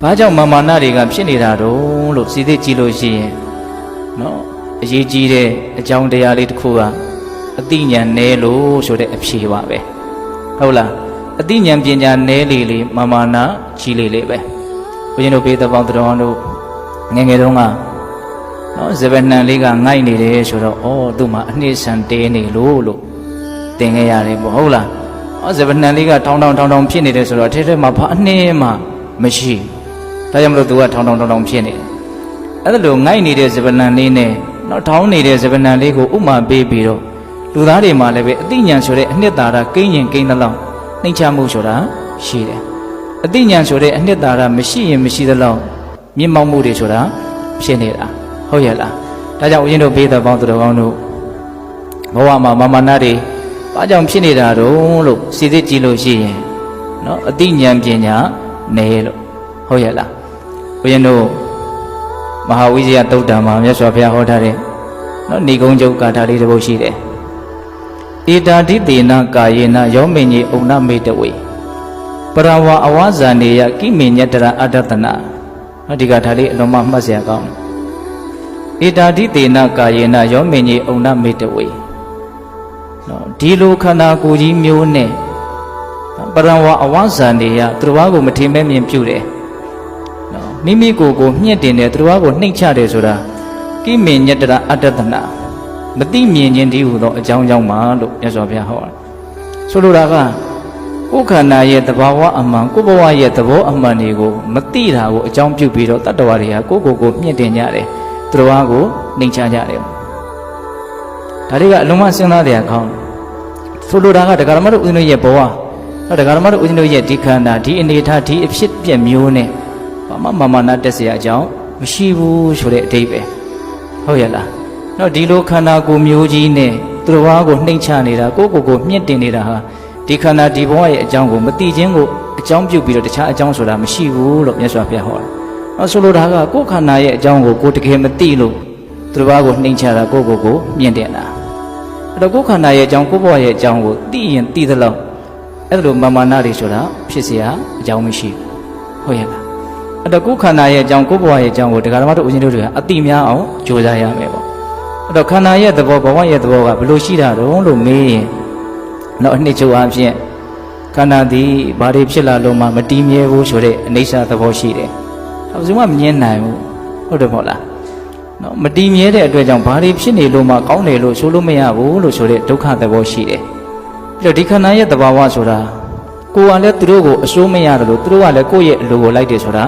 ဘာကြောင့်မာမာနတွေကဖြစ်နေတာတော့လို့စီသိကြည့်လို့ရှိရင်နော်အရေးကြီးတဲ့အကြောင်းတရားလေးတစ်ခုကအသိဉာဏ်နည်းလို့ဆိုတဲ့အဖြေပါပဲဟုတ်လားအသိဉာဏ်ပညာနည်းလေမာမာနကြီးလေပဲဘုရင်တို့ဘေးသဘောတော်တို့ငယ်ငယ်တုန်းကနော်ဇဗနှံလေးကငိုက်နေတယ်ဆိုတော့ဩသူ့မှာအနှစ်ဆန်တဲနေလို့သင်ခဲ့ရတယ်ပေါ့ဟုတ်လားဩဇဗနှံလေးကထောင်းဖြစ်နေတယ်ဆိုတော့ထဲမှာဘာအနှစ်မှမရှိဒါကြောင့်မလို့သူကထောင်းဖြစ်နေတယ်အဲ့ဒါလိုငိုက်နေတဲ့ဇဗနှံလေးနဲ့နော်ထောင်းနေတဲ့ဇဗနှံလေးကိုဥမာပေးပြီးတော့လူသားတွေမှာလည်းပဲအသိဉာဏ်ဆိုတဲ့အနှစ်သာရကိန်းရင်ကိန်းသလောက်နှိမ့်ချမှုဆိုတာရှိတယ်အသိဉာဏ်ဆိုတဲ့အနှစ်သာရမရှိရင်မရှိသလောက်မြင့်မောက်မှုတွေဆိုတာဖြစ်နေတာဟုတ်ရဲ့လားဒါကြောင့်ဦးဇင်းတို့ဘေးသက်ပေါင်းသူတော်ကောင်းတို့ဘဝမှာမာမာနတွေဘာကြောင့်ဖြစ်နေတာတော့လို့စီစစ်ကြည့်လို့ရှိရင်နော်အသိဉာဏ်ပညာနည်းလို့ဟုတ်ရဲ့လားဦးဇင်းတို့မဟာဝိဇ္ဇာတုတ်တံမှာမြတ်စွာဘုရားဟောထားတဲ့နော်ဏိဂုံးကျုပ်ဂါထာလေးတစ်ပုဒ်ရှိတယ်ဧတာတိတေနကာယေနယောမိညေဥဏ္ဏမေတဝေပရဝအဝဇာနေယကိမေညတရအတ္တတနာနော်ဒီဂါထာလေးအလုံးမမှတ်စရာကောင်းတယ်ဧတာတိတေနကာယေနယောမိညေဥဏ္ဏမေတဝေနော်ဒီလိုခန္ဓာကိုယ်ကြီးမျိုးနဲ့ပရဝအဝဇာနေယသူတော်ဘာကိုမထင်မဲ့မြင်ပြုတယ်နော်မိမိကိုယ်ကိုမြင့်တင်တယ်သူတော်ဘာကိုနှိမ့်ချတယ်ဆိုတာကိမေညတရအတ္တတနာမသိမြင်ခြင်းတည်းဟူသောအကြောင်းကြောင့်ပါလို့မြတ်စွာဘုရားဟောတာဆိုလိုတာကကိုယ်ခန္ဓာရဲ့သဘာဝအမှန်ကိုယ်ဘဝရဲ့သဘောအမှန်တွေကိုမသိတာကိုအကြောင်းပြုပြီးတော့တတ္တဝါတွေကကိုယ်မြင့်တင်ကြတယ်သူတော်ဘာကိုနှိမ့်ချကြတယ်ဒါတွေကအလုံးမစဉ်းစားတဲ့အကောင်းဆိုလိုတာကဒကာရမတို့ဦးဇင်းတို့ရဲ့ဘဝတော့ဒကာရမတို့ဦးဇင်းတို့ရဲ့ဒီခန္ဓာဒီအနေထားဒီအဖြစ်ပြက်မျိုးနဲ့ဘာမှမာမာနတက်เสียအကြောင်းမရှိဘူးဆိုတဲ့အဓိပ္ပာယ်ဟုတ်ရဲ့လားနော်ဒီလိုခန္ဓာကိုယ်မျိုးကြီးနဲ့သူတော်ဘာကိုနှိမ့်ချနေတာကိုမြင့်တင်နေတာဟာဒီခန္ဓာဒီဘဝရဲ့အကြောင်းကိုမသိခြင်းကိုအကြောင်းပြုပြီးတော့တခြားအကြောင်းဆိုတာမရှိဘူးလို့မြတ်စွာဘုရားဟောတာ။နော်ဆိုလိုတာကကိုယ်ခန္ဓာရဲ့အကြောင်းကိုတကယ်မသိလို့သူတော်ဘာကိုနှိမ့်ချတာကိုမြင့်တင်တာ။အဲ့တော့ကိုယ်ခန္ဓာရဲ့အကြောင်းကိုယ်ဘဝရဲ့အကြောင်းကိုသိရင်သိသလောက်အဲ့လိုမာမာနတွေဆိုတာဖြစ်เสียအကြောင်းမရှိဘူး။ဟုတ်ရဲ့လား။အဲ့တော့ကိုယ်ခန္ဓာရဲ့အကြောင်းကိုယ်ဘဝရဲ့အကြောင်းကိုတရားဓမ္မတို့ဦးဇင်းတို့တွေကအတိများအောင်ကြိုးစားရမယ်ပေါ့။အဲ့တော့ခန္ဓာရဲ့သဘောဘဝရဲ့သဘောကဘယ်လိုရှိတာတုံးလို့မေးရင်တော့အနှစ်ချုပ်အဖြစ်ခန္ဓာသည်ဘာတွေဖြစ်လာလို့မှမတည်မြဲဘူးဆိုတဲ့အနိစ္စသဘောရှိတယ်။ဘယ်သူမှမငြင်းနိုင်ဘူးဟုတ်တယ်မဟုတ်လား။နော်မတည်မြဲတဲ့အတွက်ကြောင့်ဘာတွေဖြစ်နေလို့မှကောင်းတယ်လို့ဆိုလို့မရဘူးလို့ဆိုတဲ့ဒုက္ခသဘောရှိတယ်။ပြီးတော့ဒီခန္ဓာရဲ့သဘာဝဆိုတာကိုယ်ကလည်းသူတို့ကိုအစိုးမရတယ်လို့သူတို့ကလည်းကိုယ့်ရဲ့အလိုကိုလိုက်တယ်ဆိုတာ